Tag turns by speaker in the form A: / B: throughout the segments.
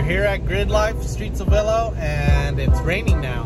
A: We're here at GRIDLIFE, streets of Willow, and it's raining now.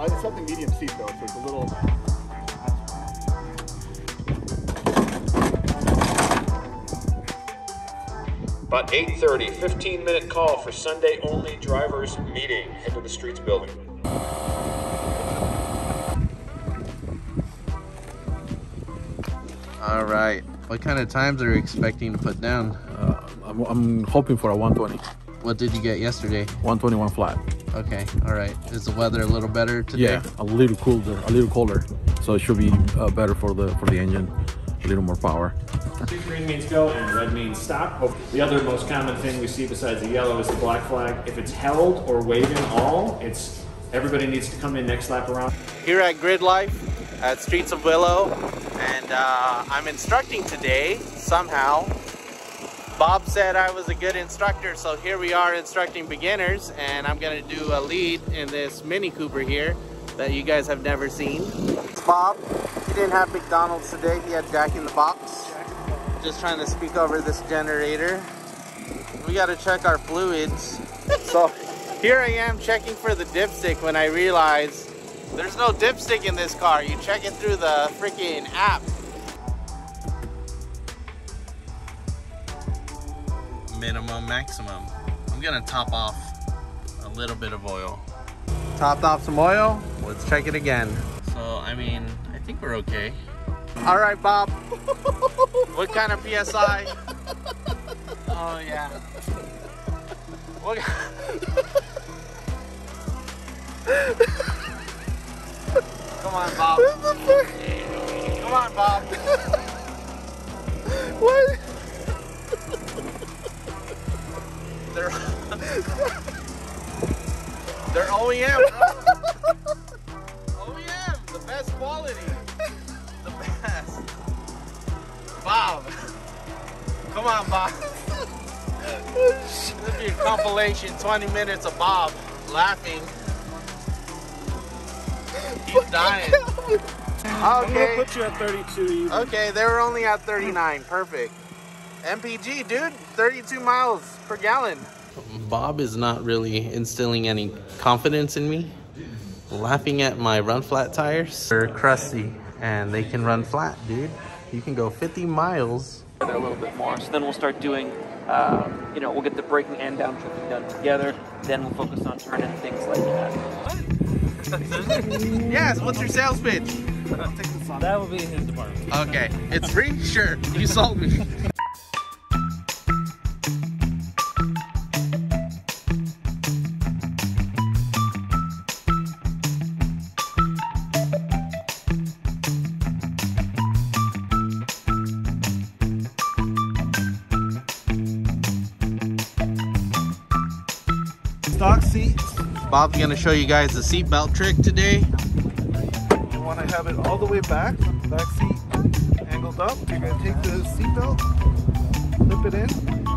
B: It's something medium seat though, so it's a little.
C: About 8:30, 15-minute call for Sunday only drivers meeting. Head to the streets building.
A: All right, what kind of times are you expecting to put down?
B: I'm hoping for a 120.
A: What did you get yesterday?
B: 121 flat.
A: Okay, all right. Is the weather a little better today?
B: Yeah, a little colder, so it should be better for the engine. A little more power.
D: Green means go and red means stop. The other most common thing we see besides the yellow is the black flag. If it's held or waving all, it's everybody needs to come in next lap around.
A: Here at GRIDLIFE at Streets of Willow, and I'm instructing today somehow. Bob said I was a good instructor, so here we are instructing beginners, and I'm gonna do a lead in this Mini Cooper here that you guys have never seen. It's Bob. He didn't have McDonald's today. He had Jack in the Box. Just trying to speak over this generator. We gotta check our fluids. So here I am checking for the dipstick when I realize there's no dipstick in this car. You check it through the freaking app. Minimum, maximum. I'm gonna top off a little bit of oil. Topped off some oil. Let's check it again. So, I mean, I think we're okay. All right, Bob. What kind of PSI? Oh, yeah. What? Come on, Bob. Come on, Bob. What? They're OEM, bro. OEM, the best quality. The best. Bob. Come on, Bob. This will be a compilation, 20 minutes of Bob laughing. He's dying.
D: I'm
A: Okay.
D: gonna put you at 32 even.
A: Okay, they were only at 39. Perfect. MPG, dude. 32 miles per gallon. Bob is not really instilling any confidence in me. Laughing at my run flat tires. They're crusty and they can run flat, dude. You can go 50 miles.
E: A little bit more. So then we'll start doing, we'll get the braking and downshifting done together. Then we'll focus on turning things like that.
A: Yes, what's your sales pitch?
E: That will be in his department.
A: Okay, it's free? Sure, you sold me.
F: Stock seats.
A: Bob's gonna show you guys the seatbelt trick today.
F: You want to have it all the way back seat angled up. You're going to take the seatbelt, flip it in.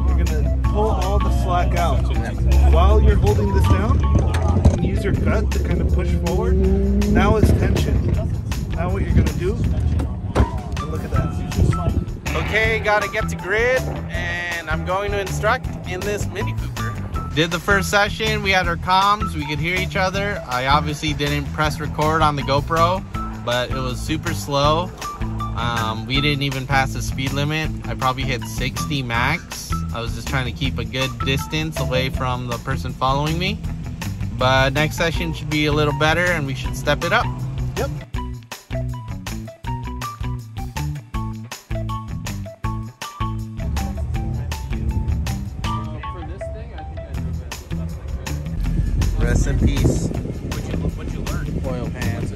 F: You're going to pull all the slack out. While you're holding this down, you can use your gut to kind of push forward. Now it's tension. Now what you're going to do, and look at that.
A: Okay, gotta get to grid, and I'm going to instruct in this Mini Cooper. Did the first session, we had our comms, we could hear each other. I obviously didn't press record on the GoPro, but it was super slow. We didn't even pass the speed limit. I probably hit 60 max. I was just trying to keep a good distance away from the person following me. But next session should be a little better and we should step it up.
F: Yep.
A: Rest in peace. What you learned? Oil pans.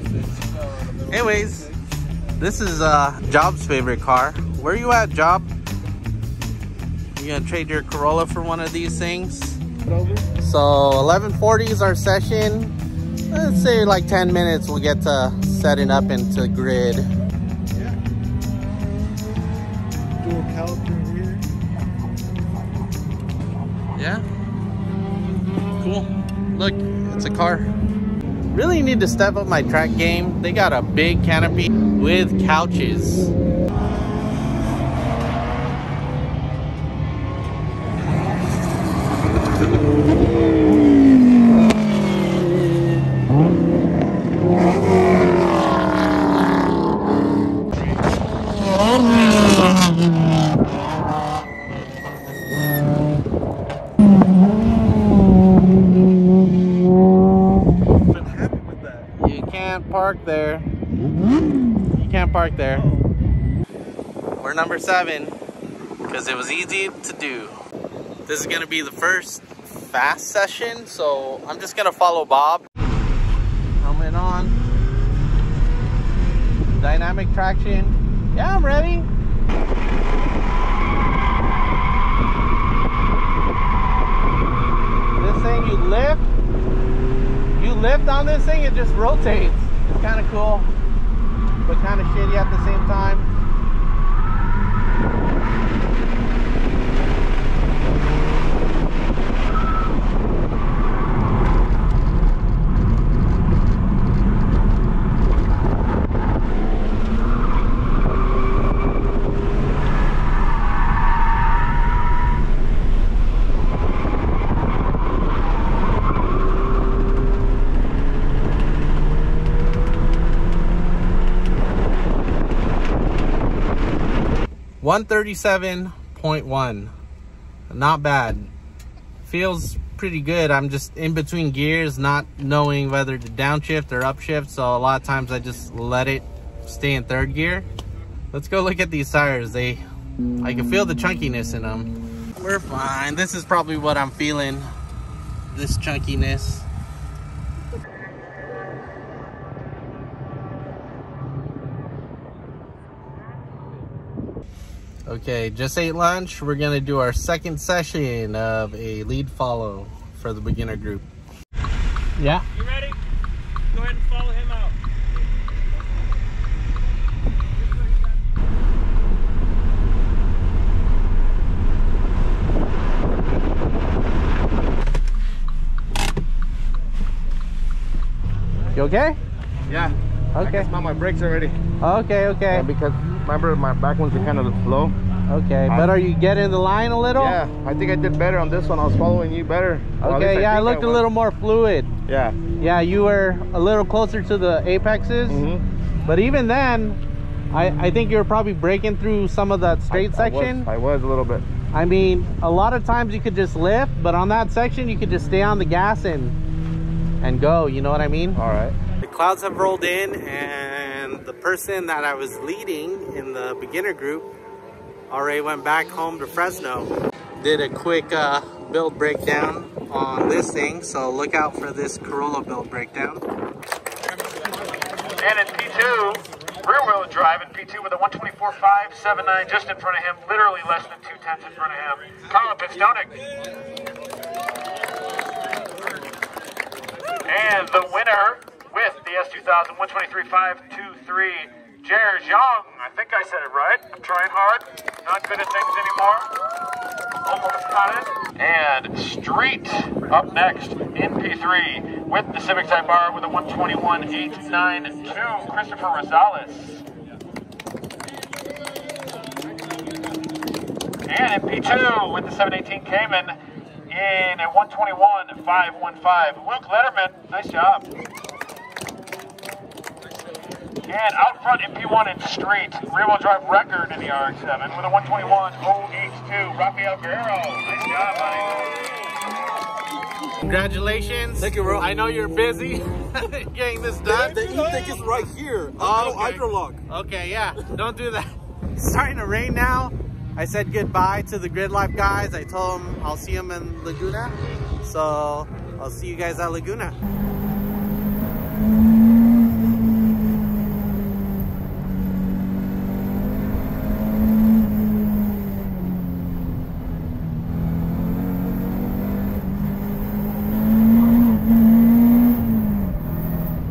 A: Anyways, This is Job's favorite car. Where you at, Job? You gonna trade your Corolla for one of these things? So 11:40 is our session. Let's say like 10 minutes we'll get to setting up into grid.
F: Yeah. Dual caliper here.
A: Yeah. Cool. Look, it's a car. Really need to step up my track game. They got a big canopy with couches. Park there. You can't park there. We're number 7 because it was easy to do. This is gonna be the first fast session, so I'm just gonna follow Bob. Helmet on. Dynamic traction. Yeah, I'm ready. This thing you lift. You lift on this thing, it just rotates. It's kind of cool, but kind of shitty at the same time. .137.1, not bad. Feels pretty good. I'm just in between gears, not knowing whether to downshift or upshift, so a lot of times I just let it stay in 3rd gear. Let's go look at these tires. I can feel the chunkiness in them. We're fine. This is probably what I'm feeling, this chunkiness. Okay, just ate lunch. We're gonna do our 2nd session of a lead follow for the beginner group. Yeah?
G: You ready? Go ahead and follow him out.
A: You okay?
H: Yeah.
A: Okay.
H: I can smell my brakes already.
A: Okay, okay.
H: Yeah, because remember my back ones are kind of slow.
A: Okay, but are you getting the line a little?
H: Yeah, I think I did better on this one. I was following you better.
A: Okay, yeah, I looked a little more fluid.
H: Yeah.
A: Yeah, you were a little closer to the apexes. But even then, I think you were probably breaking through some of that straight section.
H: I was a little bit.
A: I mean, a lot of times you could just lift, but on that section, you could just stay on the gas and go, you know what I mean?
H: All right.
A: The clouds have rolled in, and the person that I was leading in the beginner group already went back home to Fresno. Did a quick build breakdown on this thing, so look out for this Corolla build breakdown.
C: And in P2, rear wheel drive in P2 with a 124.579 just in front of him, literally less than 2/10 in front of him. Carla Pitstonic. And the winner with the S2000 123.523, Jared Young. I think I said it right. I'm trying hard. Not good at things anymore. Almost got it. And Street up next in P3 with the Civic Type R with a 121.892, Christopher Rosales. And in P2 with the 718 Cayman in a 121.515, Luke Letterman. Nice job. And out front in P1 in Street, rear-wheel drive record in the RX-7 with a 121.082, Rafael Guerrero. Nice job, buddy.
A: Congratulations.
B: Thank you, bro.
A: I know you're busy getting this done.
B: The e-tank is right here.
A: Oh, okay.
B: Hydrolock.
A: Okay, yeah, don't do that. It's starting to rain now. I said goodbye to the GRIDLIFE guys. I told them I'll see them in Laguna. So I'll see you guys at Laguna.